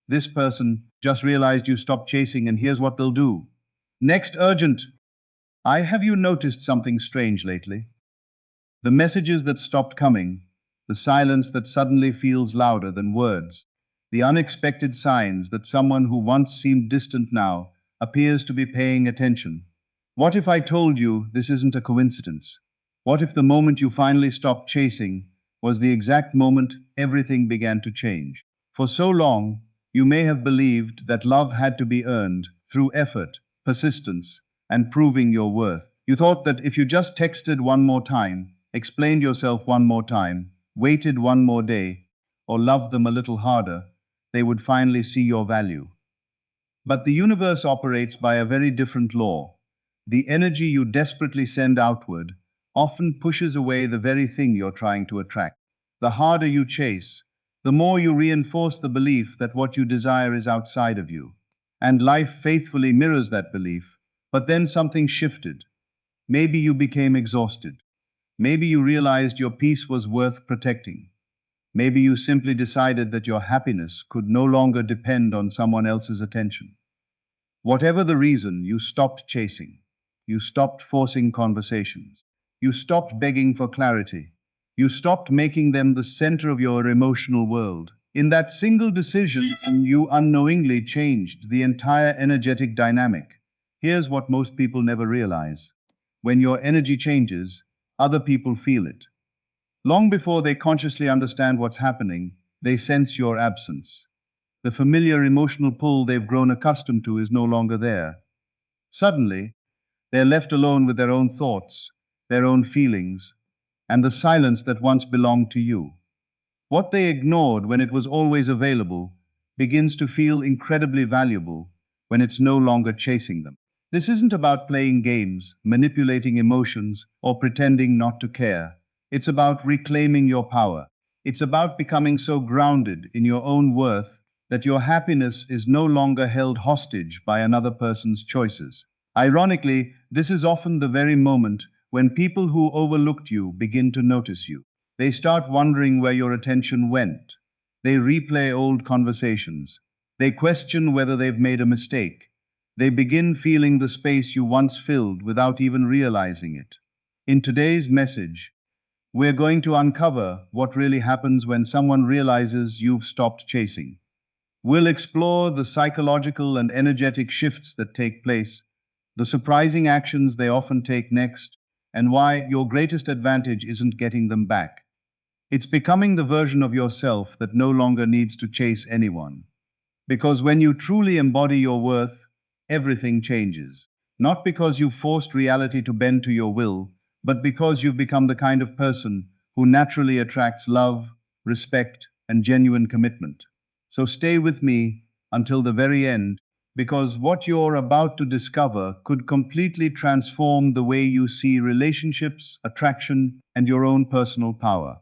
This person just realized you stopped chasing and here's what they'll do. Next, urgent. Have you noticed something strange lately? The messages that stopped coming, the silence that suddenly feels louder than words, the unexpected signs that someone who once seemed distant now appears to be paying attention. What if I told you this isn't a coincidence? What if the moment you finally stopped chasing was the exact moment everything began to change? For so long, you may have believed that love had to be earned through effort, persistence, and proving your worth. You thought that if you just texted one more time, explained yourself one more time, waited one more day, or loved them a little harder, they would finally see your value. But the universe operates by a very different law. The energy you desperately send outward often pushes away the very thing you're trying to attract. The harder you chase, the more you reinforce the belief that what you desire is outside of you. And life faithfully mirrors that belief. But then something shifted. Maybe you became exhausted. Maybe you realized your peace was worth protecting. Maybe you simply decided that your happiness could no longer depend on someone else's attention. Whatever the reason, you stopped chasing. You stopped forcing conversations. You stopped begging for clarity. You stopped making them the center of your emotional world. In that single decision, you unknowingly changed the entire energetic dynamic. Here's what most people never realize. When your energy changes, other people feel it. Long before they consciously understand what's happening, they sense your absence. The familiar emotional pull they've grown accustomed to is no longer there. Suddenly, they're left alone with their own thoughts, their own feelings, and the silence that once belonged to you. What they ignored when it was always available begins to feel incredibly valuable when it's no longer chasing them. This isn't about playing games, manipulating emotions, or pretending not to care. It's about reclaiming your power. It's about becoming so grounded in your own worth that your happiness is no longer held hostage by another person's choices. Ironically, this is often the very moment when people who overlooked you begin to notice you. They start wondering where your attention went. They replay old conversations. They question whether they've made a mistake. They begin feeling the space you once filled without even realizing it. In today's message, we're going to uncover what really happens when someone realizes you've stopped chasing. We'll explore the psychological and energetic shifts that take place, the surprising actions they often take next, and why your greatest advantage isn't getting them back. It's becoming the version of yourself that no longer needs to chase anyone. Because when you truly embody your worth, everything changes. Not because you've forced reality to bend to your will, but because you've become the kind of person who naturally attracts love, respect, and genuine commitment. So stay with me until the very end, because what you're about to discover could completely transform the way you see relationships, attraction, and your own personal power.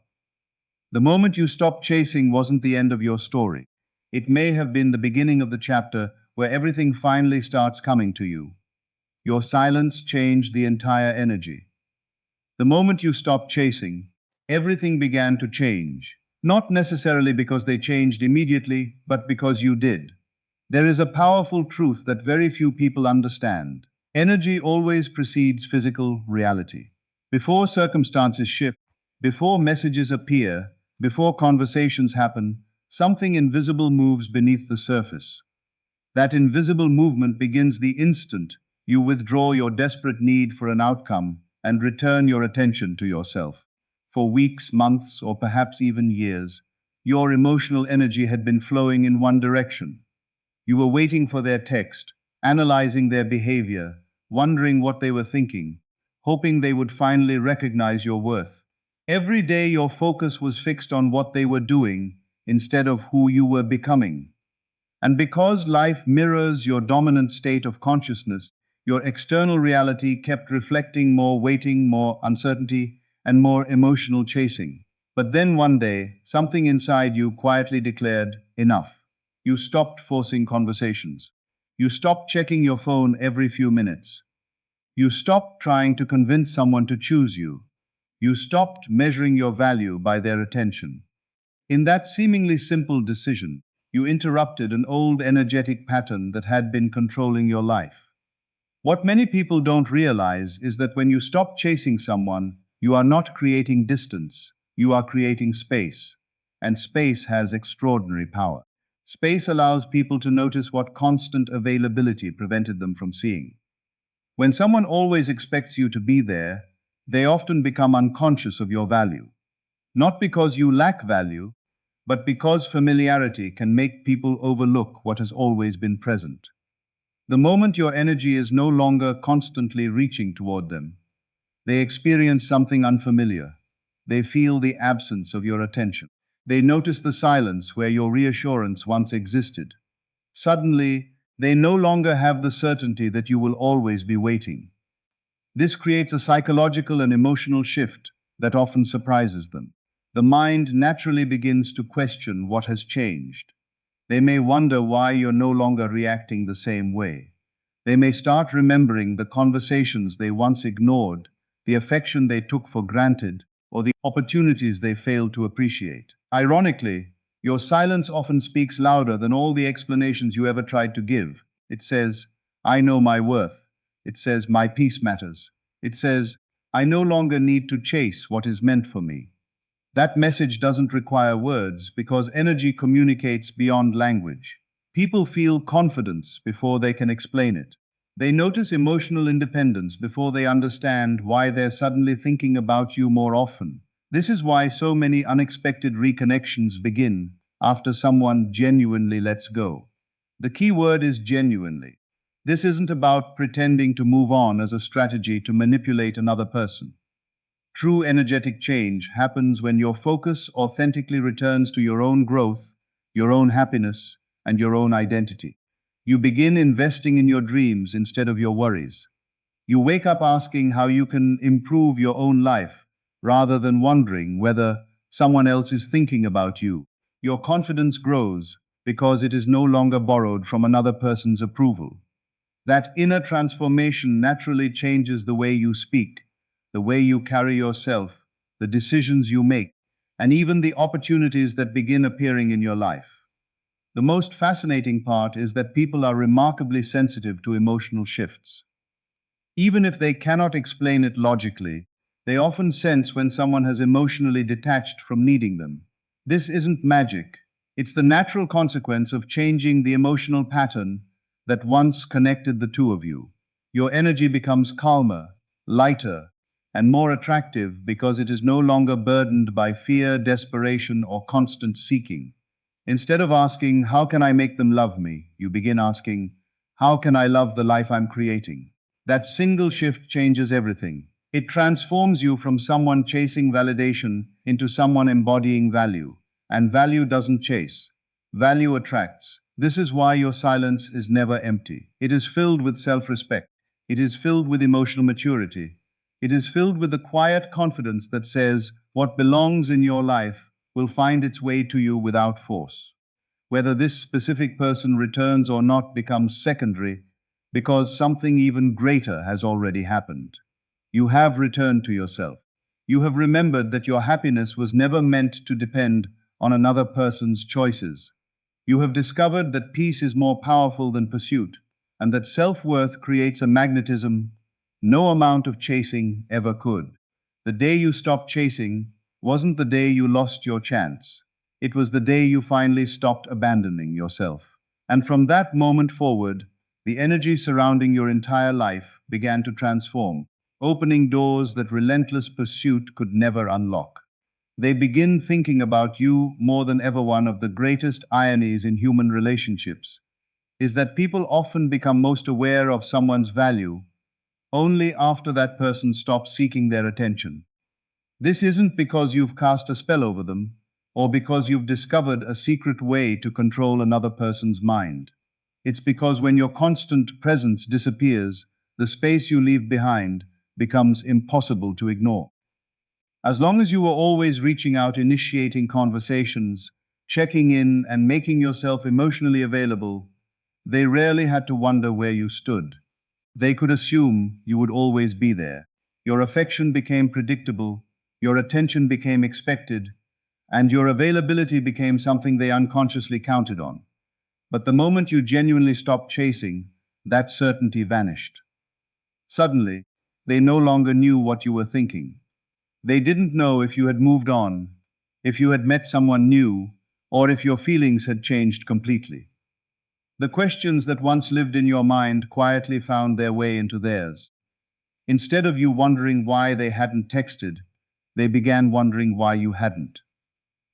The moment you stopped chasing wasn't the end of your story. It may have been the beginning of the chapter where everything finally starts coming to you. Your silence changed the entire energy. The moment you stopped chasing, everything began to change. Not necessarily because they changed immediately, but because you did. There is a powerful truth that very few people understand. Energy always precedes physical reality. Before circumstances shift, before messages appear, before conversations happen, something invisible moves beneath the surface. That invisible movement begins the instant you withdraw your desperate need for an outcome and return your attention to yourself. For weeks, months, or perhaps even years, your emotional energy had been flowing in one direction. You were waiting for their text, analyzing their behavior, wondering what they were thinking, hoping they would finally recognize your worth. Every day your focus was fixed on what they were doing instead of who you were becoming. And because life mirrors your dominant state of consciousness, your external reality kept reflecting more waiting, more uncertainty, and more emotional chasing. But then one day, something inside you quietly declared, enough. You stopped forcing conversations. You stopped checking your phone every few minutes. You stopped trying to convince someone to choose you. You stopped measuring your value by their attention. In that seemingly simple decision, You interrupted an old energetic pattern that had been controlling your life. What many people don't realize is that when you stop chasing someone, you are not creating distance, you are creating space. And space has extraordinary power. Space allows people to notice what constant availability prevented them from seeing. When someone always expects you to be there, they often become unconscious of your value. Not because you lack value, but because familiarity can make people overlook what has always been present. The moment your energy is no longer constantly reaching toward them, they experience something unfamiliar. They feel the absence of your attention. They notice the silence where your reassurance once existed. Suddenly, they no longer have the certainty that you will always be waiting. This creates a psychological and emotional shift that often surprises them. The mind naturally begins to question what has changed. They may wonder why you're no longer reacting the same way. They may start remembering the conversations they once ignored, the affection they took for granted, or the opportunities they failed to appreciate. Ironically, your silence often speaks louder than all the explanations you ever tried to give. It says, I know my worth. It says, my peace matters. It says, I no longer need to chase what is meant for me. That message doesn't require words because energy communicates beyond language. People feel confidence before they can explain it. They notice emotional independence before they understand why they're suddenly thinking about you more often. This is why so many unexpected reconnections begin after someone genuinely lets go. The key word is genuinely. This isn't about pretending to move on as a strategy to manipulate another person. True energetic change happens when your focus authentically returns to your own growth, your own happiness, and your own identity. You begin investing in your dreams instead of your worries. You wake up asking how you can improve your own life rather than wondering whether someone else is thinking about you. Your confidence grows because it is no longer borrowed from another person's approval. That inner transformation naturally changes the way you speak, the way you carry yourself, the decisions you make, and even the opportunities that begin appearing in your life. The most fascinating part is that people are remarkably sensitive to emotional shifts. Even if they cannot explain it logically, they often sense when someone has emotionally detached from needing them. This isn't magic. It's the natural consequence of changing the emotional pattern that once connected the two of you. Your energy becomes calmer, lighter, and more attractive because it is no longer burdened by fear, desperation, or constant seeking. Instead of asking, how can I make them love me? You begin asking, how can I love the life I'm creating? That single shift changes everything. It transforms you from someone chasing validation into someone embodying value. And value doesn't chase. Value attracts. This is why your silence is never empty. It is filled with self-respect. It is filled with emotional maturity. It is filled with the quiet confidence that says what belongs in your life will find its way to you without force. Whether this specific person returns or not becomes secondary because something even greater has already happened. You have returned to yourself. You have remembered that your happiness was never meant to depend on another person's choices. You have discovered that peace is more powerful than pursuit, and that self-worth creates a magnetism no amount of chasing ever could. The day you stopped chasing wasn't the day you lost your chance. It was the day you finally stopped abandoning yourself. And from that moment forward, the energy surrounding your entire life began to transform, opening doors that relentless pursuit could never unlock. They begin thinking about you more than ever. One of the greatest ironies in human relationships is that people often become most aware of someone's value only after that person stops seeking their attention. This isn't because you've cast a spell over them, or because you've discovered a secret way to control another person's mind. It's because when your constant presence disappears, the space you leave behind becomes impossible to ignore. As long as you were always reaching out, initiating conversations, checking in, and making yourself emotionally available, they rarely had to wonder where you stood. They could assume you would always be there. Your affection became predictable, your attention became expected, and your availability became something they unconsciously counted on. But the moment you genuinely stopped chasing, that certainty vanished. Suddenly, they no longer knew what you were thinking. They didn't know if you had moved on, if you had met someone new, or if your feelings had changed completely. The questions that once lived in your mind quietly found their way into theirs. Instead of you wondering why they hadn't texted, they began wondering why you hadn't.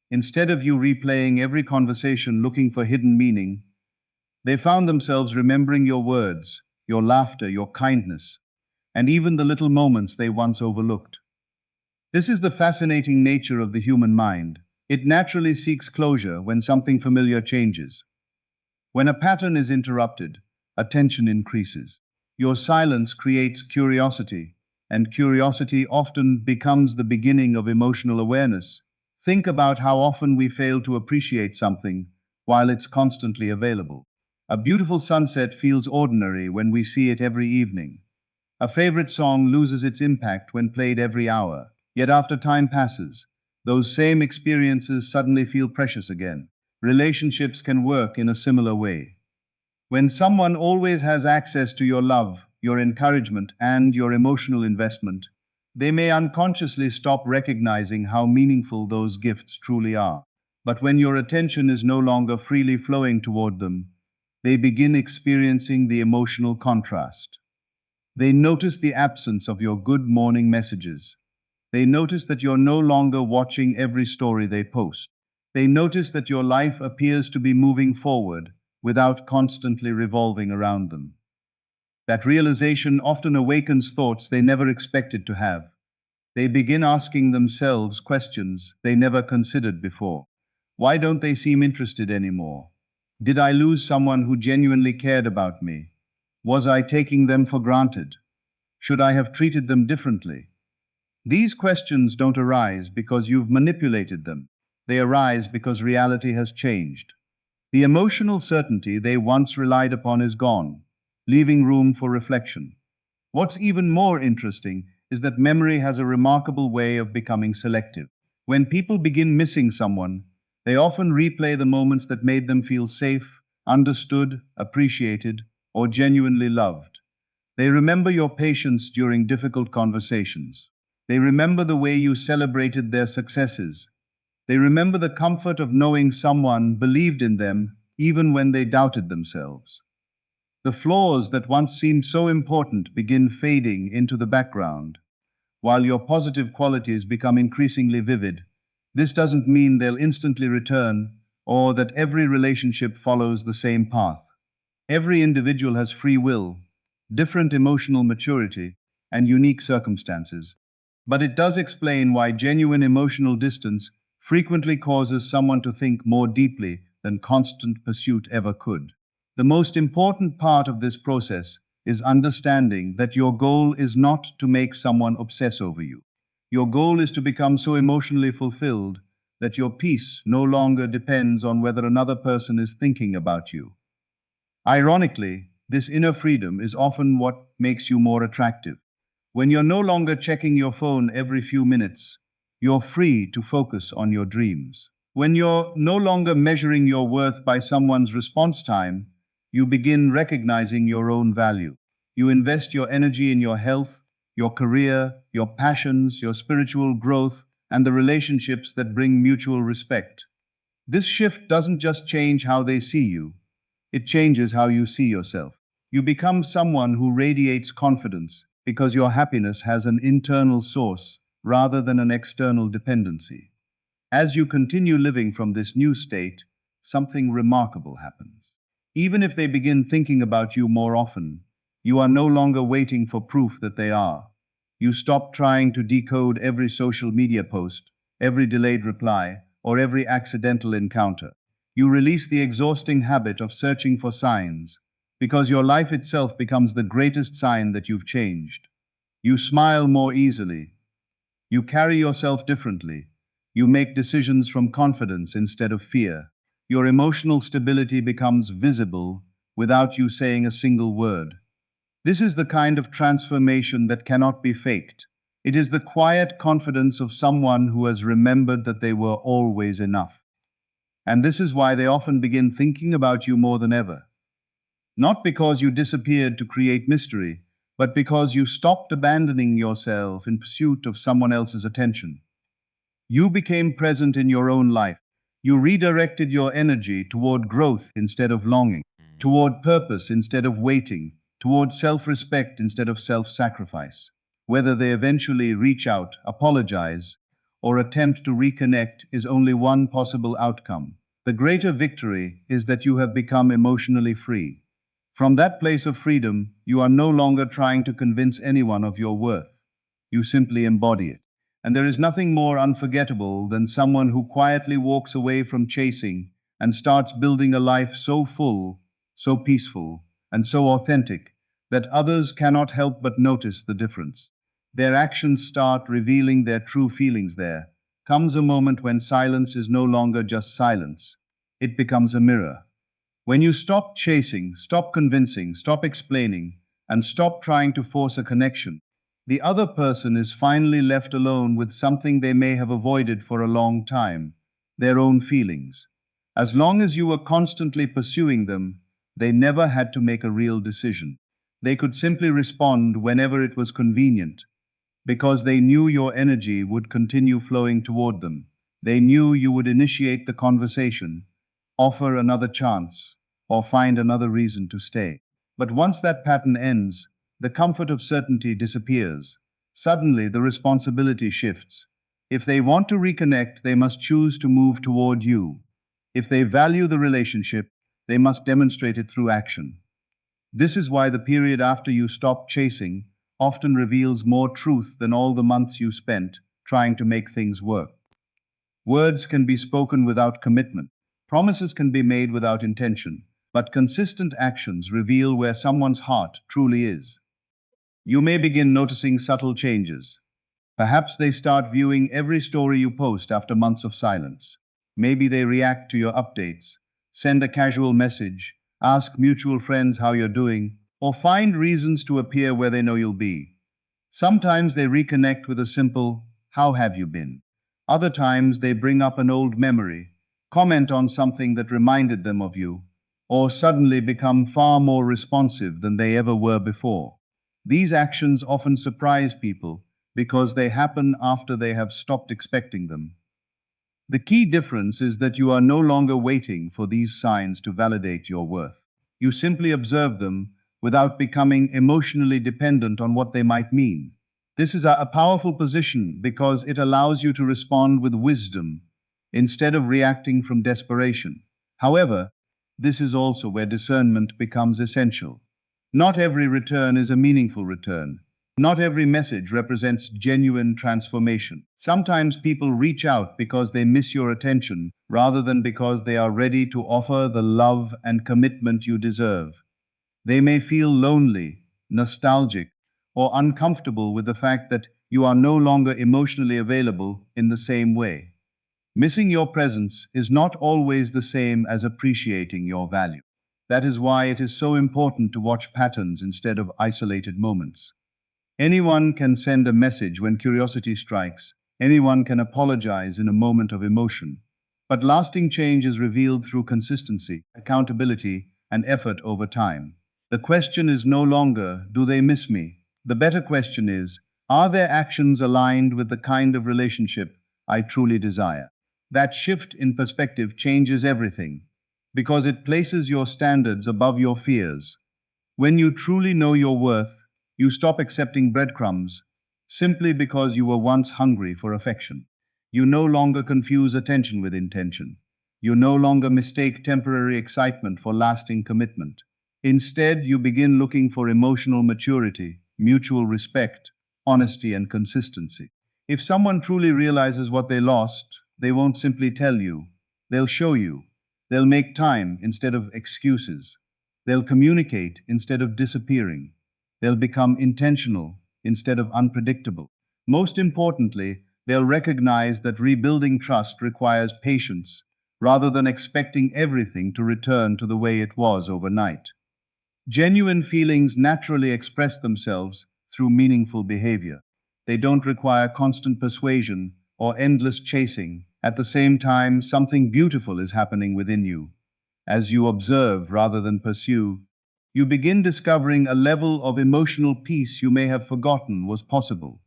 Instead of you replaying every conversation looking for hidden meaning, they found themselves remembering your words, your laughter, your kindness, and even the little moments they once overlooked. This is the fascinating nature of the human mind. It naturally seeks closure when something familiar changes. When a pattern is interrupted, attention increases. Your silence creates curiosity, and curiosity often becomes the beginning of emotional awareness. Think about how often we fail to appreciate something while it's constantly available. A beautiful sunset feels ordinary when we see it every evening. A favorite song loses its impact when played every hour. Yet after time passes, those same experiences suddenly feel precious again. Relationships can work in a similar way. When someone always has access to your love, your encouragement, and your emotional investment, they may unconsciously stop recognizing how meaningful those gifts truly are. But when your attention is no longer freely flowing toward them, they begin experiencing the emotional contrast. They notice the absence of your good morning messages. They notice that you're no longer watching every story they post. They notice that your life appears to be moving forward without constantly revolving around them. That realization often awakens thoughts they never expected to have. They begin asking themselves questions they never considered before. Why don't they seem interested anymore? Did I lose someone who genuinely cared about me? Was I taking them for granted? Should I have treated them differently? These questions don't arise because you've manipulated them. They arise because reality has changed. The emotional certainty they once relied upon is gone, leaving room for reflection. What's even more interesting is that memory has a remarkable way of becoming selective. When people begin missing someone, they often replay the moments that made them feel safe, understood, appreciated, or genuinely loved. They remember your patience during difficult conversations. They remember the way you celebrated their successes. They remember the comfort of knowing someone believed in them even when they doubted themselves. The flaws that once seemed so important begin fading into the background, while your positive qualities become increasingly vivid. This doesn't mean they'll instantly return or that every relationship follows the same path. Every individual has free will, different emotional maturity, and unique circumstances. But it does explain why genuine emotional distance frequently causes someone to think more deeply than constant pursuit ever could. The most important part of this process is understanding that your goal is not to make someone obsess over you. Your goal is to become so emotionally fulfilled that your peace no longer depends on whether another person is thinking about you. Ironically, this inner freedom is often what makes you more attractive. When you're no longer checking your phone every few minutes, you're free to focus on your dreams. When you're no longer measuring your worth by someone's response time, you begin recognizing your own value. You invest your energy in your health, your career, your passions, your spiritual growth, and the relationships that bring mutual respect. This shift doesn't just change how they see you, it changes how you see yourself. You become someone who radiates confidence because your happiness has an internal source rather than an external dependency. As you continue living from this new state, something remarkable happens. Even if they begin thinking about you more often, you are no longer waiting for proof that they are. You stop trying to decode every social media post, every delayed reply, or every accidental encounter. You release the exhausting habit of searching for signs, because your life itself becomes the greatest sign that you've changed. You smile more easily. You carry yourself differently. You make decisions from confidence instead of fear. Your emotional stability becomes visible without you saying a single word. This is the kind of transformation that cannot be faked. It is the quiet confidence of someone who has remembered that they were always enough. And this is why they often begin thinking about you more than ever. Not because you disappeared to create mystery, but because you stopped abandoning yourself in pursuit of someone else's attention. You became present in your own life. You redirected your energy toward growth instead of longing, toward purpose instead of waiting, toward self-respect instead of self-sacrifice. Whether they eventually reach out, apologize, or attempt to reconnect is only one possible outcome. The greater victory is that you have become emotionally free. From that place of freedom, you are no longer trying to convince anyone of your worth. You simply embody it. And there is nothing more unforgettable than someone who quietly walks away from chasing and starts building a life so full, so peaceful, and so authentic that others cannot help but notice the difference. Their actions start revealing their true feelings. There comes a moment when silence is no longer just silence. It becomes a mirror. When you stop chasing, stop convincing, stop explaining, and stop trying to force a connection, the other person is finally left alone with something they may have avoided for a long time, their own feelings. As long as you were constantly pursuing them, they never had to make a real decision. They could simply respond whenever it was convenient, because they knew your energy would continue flowing toward them. They knew you would initiate the conversation, offer another chance, or find another reason to stay. But once that pattern ends, the comfort of certainty disappears. Suddenly, the responsibility shifts. If they want to reconnect, they must choose to move toward you. If they value the relationship, they must demonstrate it through action. This is why the period after you stop chasing often reveals more truth than all the months you spent trying to make things work. Words can be spoken without commitment. Promises can be made without intention, but consistent actions reveal where someone's heart truly is. You may begin noticing subtle changes. Perhaps they start viewing every story you post after months of silence. Maybe they react to your updates, send a casual message, ask mutual friends how you're doing, or find reasons to appear where they know you'll be. Sometimes they reconnect with a simple, "How have you been?" Other times they bring up an old memory, comment on something that reminded them of you, or suddenly become far more responsive than they ever were before. These actions often surprise people because they happen after they have stopped expecting them. The key difference is that you are no longer waiting for these signs to validate your worth. You simply observe them without becoming emotionally dependent on what they might mean. This is a powerful position because it allows you to respond with wisdom instead of reacting from desperation. However, this is also where discernment becomes essential. Not every return is a meaningful return. Not every message represents genuine transformation. Sometimes people reach out because they miss your attention rather than because they are ready to offer the love and commitment you deserve. They may feel lonely, nostalgic, or uncomfortable with the fact that you are no longer emotionally available in the same way. Missing your presence is not always the same as appreciating your value. That is why it is so important to watch patterns instead of isolated moments. Anyone can send a message when curiosity strikes. Anyone can apologize in a moment of emotion. But lasting change is revealed through consistency, accountability, and effort over time. The question is no longer, do they miss me? The better question is, are their actions aligned with the kind of relationship I truly desire? That shift in perspective changes everything, because it places your standards above your fears. When you truly know your worth, you stop accepting breadcrumbs simply because you were once hungry for affection. You no longer confuse attention with intention. You no longer mistake temporary excitement for lasting commitment. Instead, you begin looking for emotional maturity, mutual respect, honesty, and consistency. If someone truly realizes what they lost, they won't simply tell you, they'll show you. They'll make time instead of excuses. They'll communicate instead of disappearing. They'll become intentional instead of unpredictable. Most importantly, they'll recognize that rebuilding trust requires patience rather than expecting everything to return to the way it was overnight. Genuine feelings naturally express themselves through meaningful behavior. They don't require constant persuasion or endless chasing. At the same time, something beautiful is happening within you. As you observe rather than pursue, you begin discovering a level of emotional peace you may have forgotten was possible.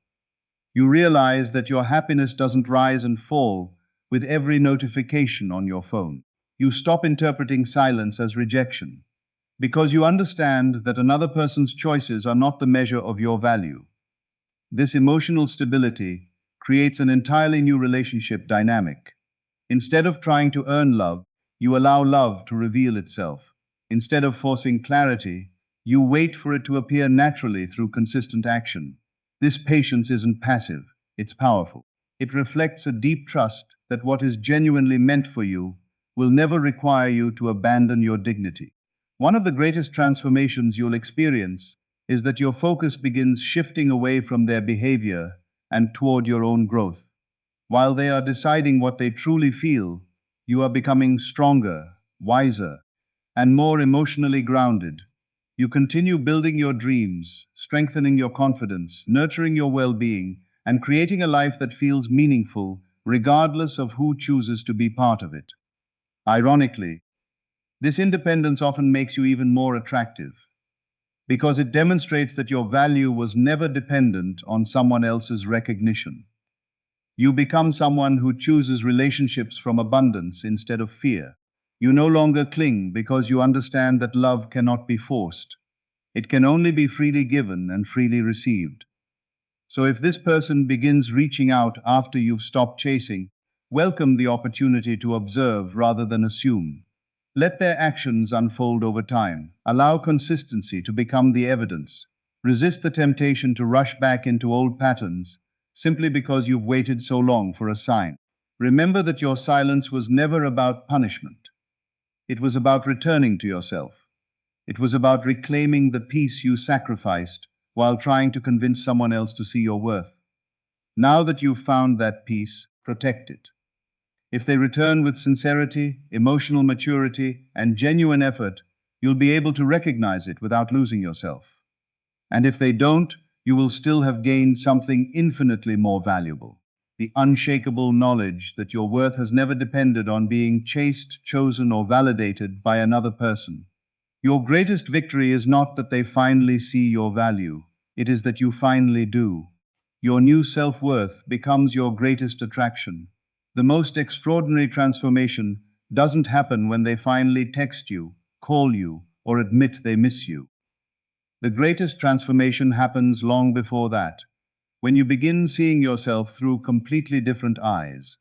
You realize that your happiness doesn't rise and fall with every notification on your phone. You stop interpreting silence as rejection because you understand that another person's choices are not the measure of your value. This emotional stability creates an entirely new relationship dynamic. Instead of trying to earn love, you allow love to reveal itself. Instead of forcing clarity, you wait for it to appear naturally through consistent action. This patience isn't passive, it's powerful. It reflects a deep trust that what is genuinely meant for you will never require you to abandon your dignity. One of the greatest transformations you'll experience is that your focus begins shifting away from their behavior and toward your own growth. While they are deciding what they truly feel, you are becoming stronger, wiser, and more emotionally grounded. You continue building your dreams, strengthening your confidence, nurturing your well-being, and creating a life that feels meaningful, regardless of who chooses to be part of it. Ironically, this independence often makes you even more attractive, because it demonstrates that your value was never dependent on someone else's recognition. You become someone who chooses relationships from abundance instead of fear. You no longer cling because you understand that love cannot be forced. It can only be freely given and freely received. So if this person begins reaching out after you've stopped chasing, welcome the opportunity to observe rather than assume. Let their actions unfold over time. Allow consistency to become the evidence. Resist the temptation to rush back into old patterns simply because you've waited so long for a sign. Remember that your silence was never about punishment. It was about returning to yourself. It was about reclaiming the peace you sacrificed while trying to convince someone else to see your worth. Now that you've found that peace, protect it. If they return with sincerity, emotional maturity, and genuine effort, you'll be able to recognize it without losing yourself. And if they don't, you will still have gained something infinitely more valuable: the unshakable knowledge that your worth has never depended on being chased, chosen, or validated by another person. Your greatest victory is not that they finally see your value, it is that you finally do. Your new self-worth becomes your greatest attraction. The most extraordinary transformation doesn't happen when they finally text you, call you, or admit they miss you. The greatest transformation happens long before that, when you begin seeing yourself through completely different eyes.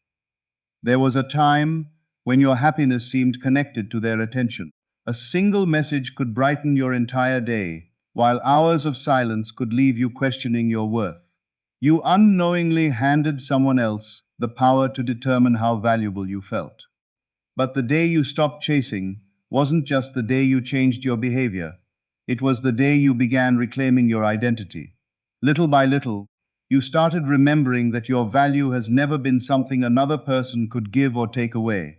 There was a time when your happiness seemed connected to their attention. A single message could brighten your entire day, while hours of silence could leave you questioning your worth. You unknowingly handed someone else the power to determine how valuable you felt. But the day you stopped chasing wasn't just the day you changed your behavior. It was the day you began reclaiming your identity. Little by little, you started remembering that your value has never been something another person could give or take away.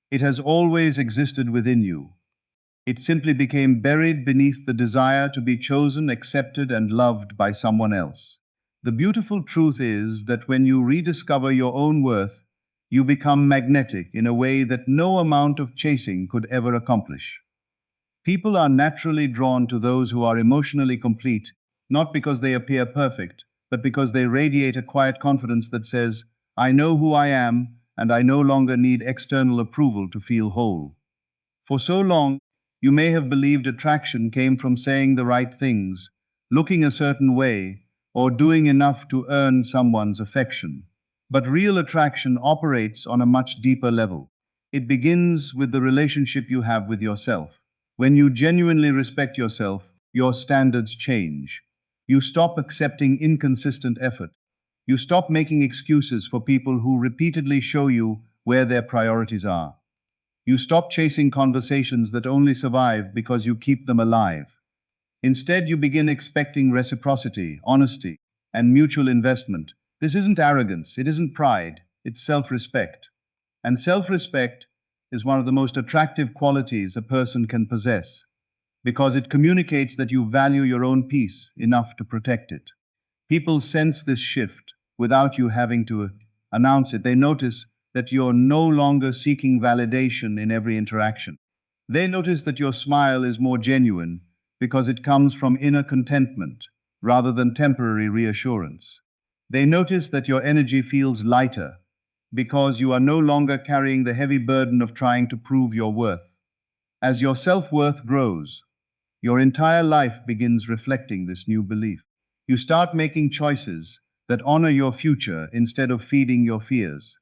It has always existed within you. It simply became buried beneath the desire to be chosen, accepted, and loved by someone else. The beautiful truth is that when you rediscover your own worth, you become magnetic in a way that no amount of chasing could ever accomplish. People are naturally drawn to those who are emotionally complete, not because they appear perfect, but because they radiate a quiet confidence that says, "I know who I am, and I no longer need external approval to feel whole." For so long, you may have believed attraction came from saying the right things, looking a certain way, or doing enough to earn someone's affection. But real attraction operates on a much deeper level. It begins with the relationship you have with yourself. When you genuinely respect yourself, your standards change. You stop accepting inconsistent effort. You stop making excuses for people who repeatedly show you where their priorities are. You stop chasing conversations that only survive because you keep them alive. Instead, you begin expecting reciprocity, honesty, and mutual investment. This isn't arrogance, it isn't pride, it's self-respect. And self-respect is one of the most attractive qualities a person can possess, because it communicates that you value your own peace enough to protect it. People sense this shift without you having to announce it. They notice that you're no longer seeking validation in every interaction. They notice that your smile is more genuine because it comes from inner contentment rather than temporary reassurance. They notice that your energy feels lighter because you are no longer carrying the heavy burden of trying to prove your worth. As your self-worth grows, your entire life begins reflecting this new belief. You start making choices that honor your future instead of feeding your fears.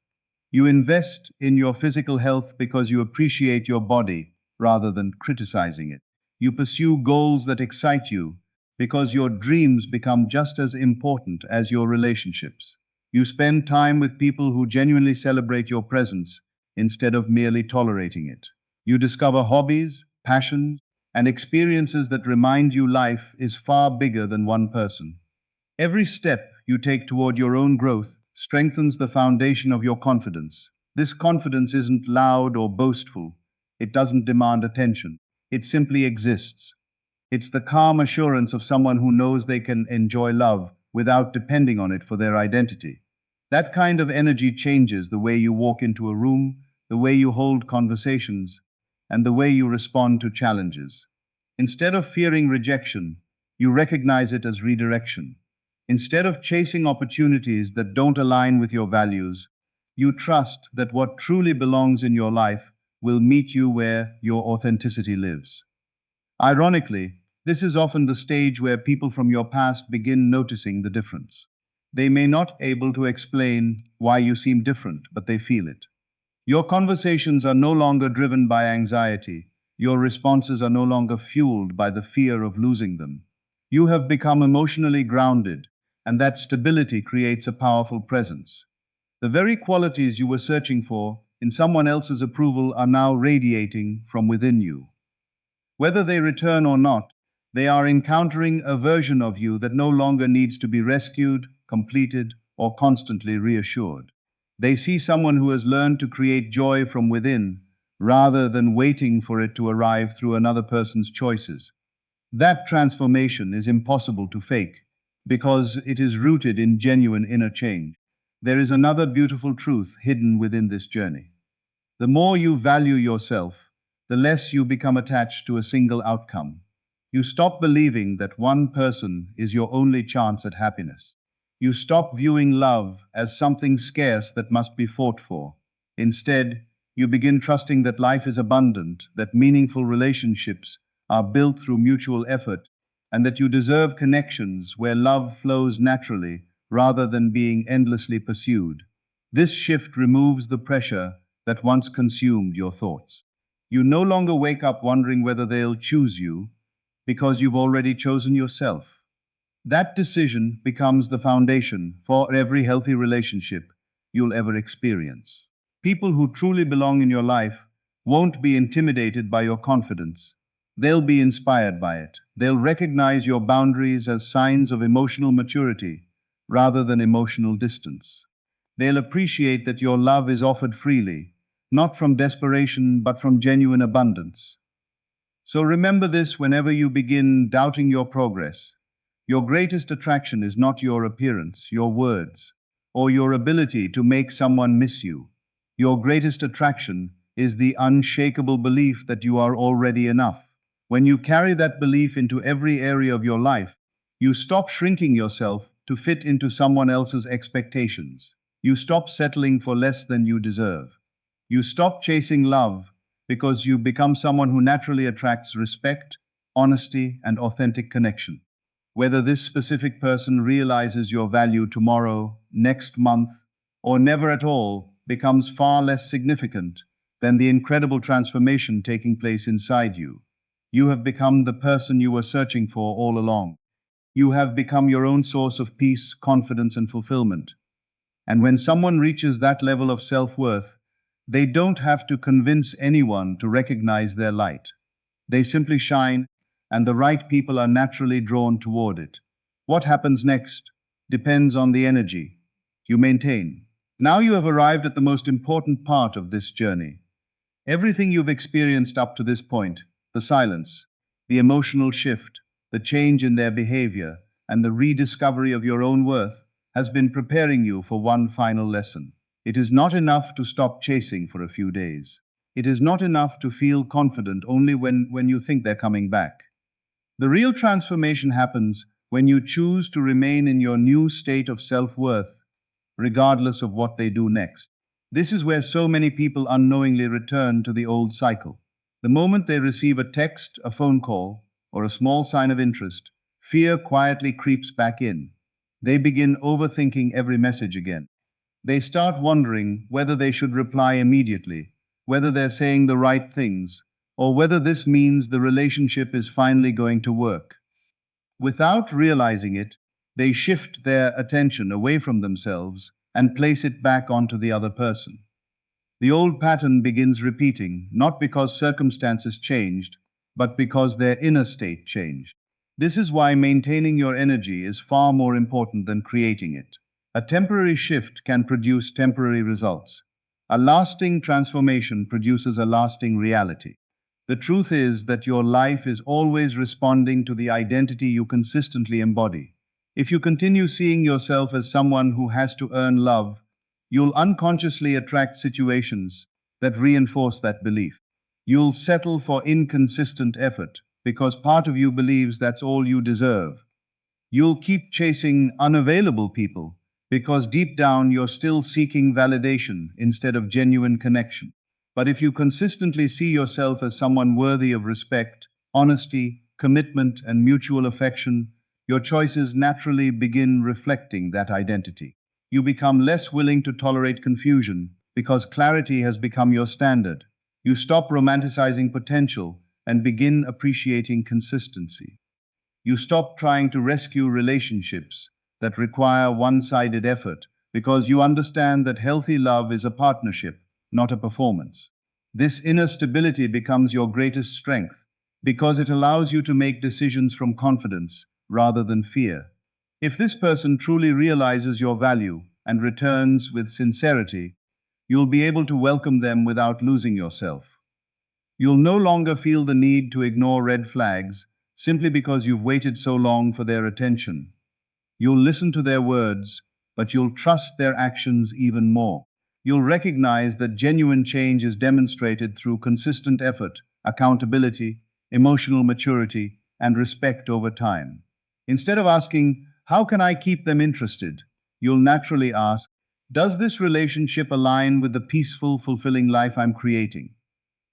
You invest in your physical health because you appreciate your body rather than criticizing it. You pursue goals that excite you because your dreams become just as important as your relationships. You spend time with people who genuinely celebrate your presence instead of merely tolerating it. You discover hobbies, passions, and experiences that remind you life is far bigger than one person. Every step you take toward your own growth strengthens the foundation of your confidence. This confidence isn't loud or boastful. It doesn't demand attention. It simply exists. It's the calm assurance of someone who knows they can enjoy love without depending on it for their identity. That kind of energy changes the way you walk into a room, the way you hold conversations, and the way you respond to challenges. Instead of fearing rejection, you recognize it as redirection. Instead of chasing opportunities that don't align with your values, you trust that what truly belongs in your life will meet you where your authenticity lives. Ironically, this is often the stage where people from your past begin noticing the difference. They may not be able to explain why you seem different, but they feel it. Your conversations are no longer driven by anxiety. Your responses are no longer fueled by the fear of losing them. You have become emotionally grounded, and that stability creates a powerful presence. The very qualities you were searching for in someone else's approval are now radiating from within you. Whether they return or not, they are encountering a version of you that no longer needs to be rescued, completed, or constantly reassured. They see someone who has learned to create joy from within, rather than waiting for it to arrive through another person's choices. That transformation is impossible to fake, because it is rooted in genuine inner change. There is another beautiful truth hidden within this journey. The more you value yourself, the less you become attached to a single outcome. You stop believing that one person is your only chance at happiness. You stop viewing love as something scarce that must be fought for. Instead, you begin trusting that life is abundant, that meaningful relationships are built through mutual effort, and that you deserve connections where love flows naturally rather than being endlessly pursued. This shift removes the pressure that once consumed your thoughts. You no longer wake up wondering whether they'll choose you because you've already chosen yourself. That decision becomes the foundation for every healthy relationship you'll ever experience. People who truly belong in your life won't be intimidated by your confidence. They'll be inspired by it. They'll recognize your boundaries as signs of emotional maturity rather than emotional distance. They'll appreciate that your love is offered freely, not from desperation, but from genuine abundance. So remember this whenever you begin doubting your progress. Your greatest attraction is not your appearance, your words, or your ability to make someone miss you. Your greatest attraction is the unshakable belief that you are already enough. When you carry that belief into every area of your life, you stop shrinking yourself to fit into someone else's expectations. You stop settling for less than you deserve. You stop chasing love because you become someone who naturally attracts respect, honesty, and authentic connection. Whether this specific person realizes your value tomorrow, next month, or never at all becomes far less significant than the incredible transformation taking place inside you. You have become the person you were searching for all along. You have become your own source of peace, confidence, and fulfillment. And when someone reaches that level of self-worth, they don't have to convince anyone to recognize their light. They simply shine, and the right people are naturally drawn toward it. What happens next depends on the energy you maintain. Now you have arrived at the most important part of this journey. Everything you've experienced up to this point, the silence, the emotional shift, the change in their behavior, and the rediscovery of your own worth, has been preparing you for one final lesson. It is not enough to stop chasing for a few days. It is not enough to feel confident only when you think they're coming back. The real transformation happens when you choose to remain in your new state of self-worth, regardless of what they do next. This is where so many people unknowingly return to the old cycle. The moment they receive a text, a phone call, or a small sign of interest, fear quietly creeps back in. They begin overthinking every message again. They start wondering whether they should reply immediately, whether they're saying the right things, or whether this means the relationship is finally going to work. Without realizing it, they shift their attention away from themselves and place it back onto the other person. The old pattern begins repeating, not because circumstances changed, but because their inner state changed. This is why maintaining your energy is far more important than creating it. A temporary shift can produce temporary results. A lasting transformation produces a lasting reality. The truth is that your life is always responding to the identity you consistently embody. If you continue seeing yourself as someone who has to earn love, you'll unconsciously attract situations that reinforce that belief. You'll settle for inconsistent effort because part of you believes that's all you deserve. You'll keep chasing unavailable people because deep down you're still seeking validation instead of genuine connection. But if you consistently see yourself as someone worthy of respect, honesty, commitment, and mutual affection, your choices naturally begin reflecting that identity. You become less willing to tolerate confusion because clarity has become your standard. You stop romanticizing potential and begin appreciating consistency. You stop trying to rescue relationships that require one-sided effort because you understand that healthy love is a partnership, not a performance. This inner stability becomes your greatest strength because it allows you to make decisions from confidence rather than fear. If this person truly realizes your value and returns with sincerity, you'll be able to welcome them without losing yourself. You'll no longer feel the need to ignore red flags simply because you've waited so long for their attention. You'll listen to their words, but you'll trust their actions even more. You'll recognize that genuine change is demonstrated through consistent effort, accountability, emotional maturity, and respect over time. Instead of asking, "How can I keep them interested?" you'll naturally ask, "Does this relationship align with the peaceful, fulfilling life I'm creating?"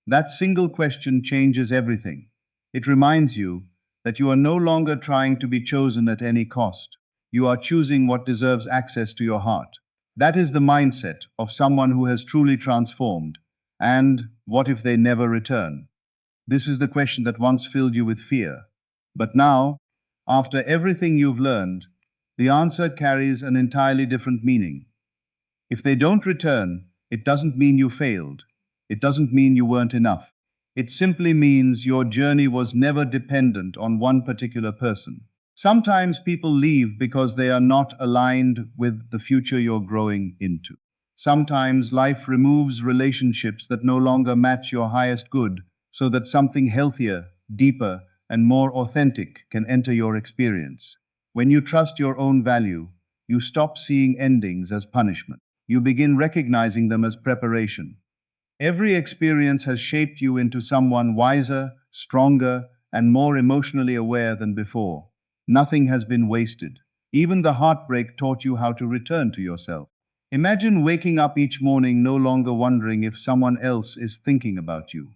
That single question changes everything. It reminds you that you are no longer trying to be chosen at any cost. You are choosing what deserves access to your heart. That is the mindset of someone who has truly transformed. And what if they never return? This is the question that once filled you with fear. But now, after everything you've learned, the answer carries an entirely different meaning. If they don't return, it doesn't mean you failed. It doesn't mean you weren't enough. It simply means your journey was never dependent on one particular person. Sometimes people leave because they are not aligned with the future you're growing into. Sometimes life removes relationships that no longer match your highest good so that something healthier, deeper, and more authentic can enter your experience. When you trust your own value, you stop seeing endings as punishment. You begin recognizing them as preparation. Every experience has shaped you into someone wiser, stronger, and more emotionally aware than before. Nothing has been wasted. Even the heartbreak taught you how to return to yourself. Imagine waking up each morning no longer wondering if someone else is thinking about you.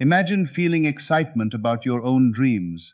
Imagine feeling excitement about your own dreams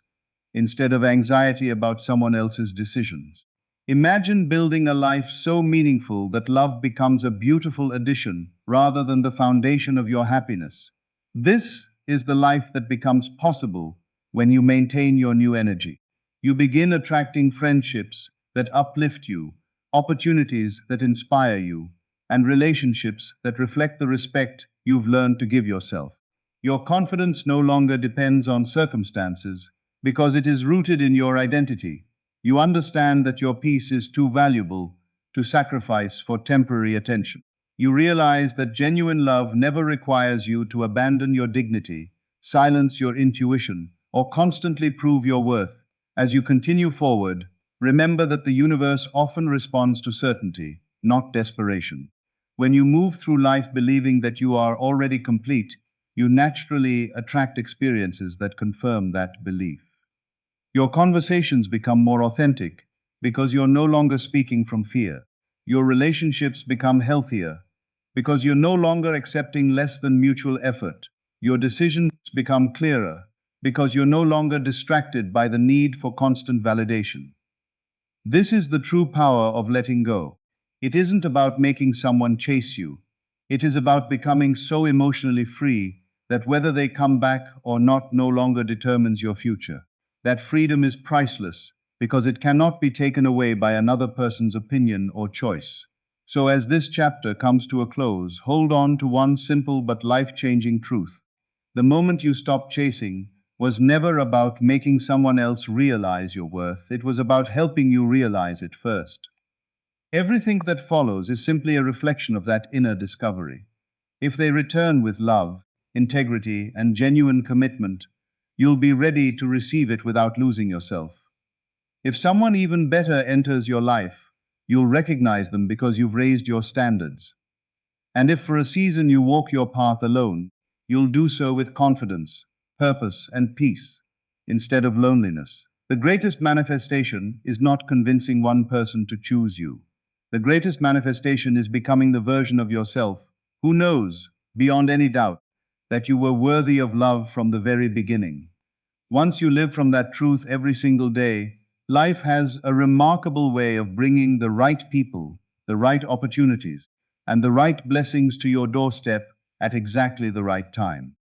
instead of anxiety about someone else's decisions. Imagine building a life so meaningful that love becomes a beautiful addition rather than the foundation of your happiness. This is the life that becomes possible when you maintain your new energy. You begin attracting friendships that uplift you, opportunities that inspire you, and relationships that reflect the respect you've learned to give yourself. Your confidence no longer depends on circumstances because it is rooted in your identity. You understand that your peace is too valuable to sacrifice for temporary attention. You realize that genuine love never requires you to abandon your dignity, silence your intuition, or constantly prove your worth. As you continue forward, remember that the universe often responds to certainty, not desperation. When you move through life believing that you are already complete, you naturally attract experiences that confirm that belief. Your conversations become more authentic because you're no longer speaking from fear. Your relationships become healthier because you're no longer accepting less than mutual effort. Your decisions become clearer because you're no longer distracted by the need for constant validation. This is the true power of letting go. It isn't about making someone chase you. It is about becoming so emotionally free that whether they come back or not no longer determines your future. That freedom is priceless because it cannot be taken away by another person's opinion or choice. So as this chapter comes to a close, hold on to one simple but life-changing truth. The moment you stop chasing was never about making someone else realize your worth. It was about helping you realize it first. Everything that follows is simply a reflection of that inner discovery. If they return with love, integrity, and genuine commitment, you'll be ready to receive it without losing yourself. If someone even better enters your life, you'll recognize them because you've raised your standards. And if for a season you walk your path alone, you'll do so with confidence, purpose, and peace, instead of loneliness. The greatest manifestation is not convincing one person to choose you. The greatest manifestation is becoming the version of yourself who knows, beyond any doubt, that you were worthy of love from the very beginning. Once you live from that truth every single day, life has a remarkable way of bringing the right people, the right opportunities, and the right blessings to your doorstep at exactly the right time.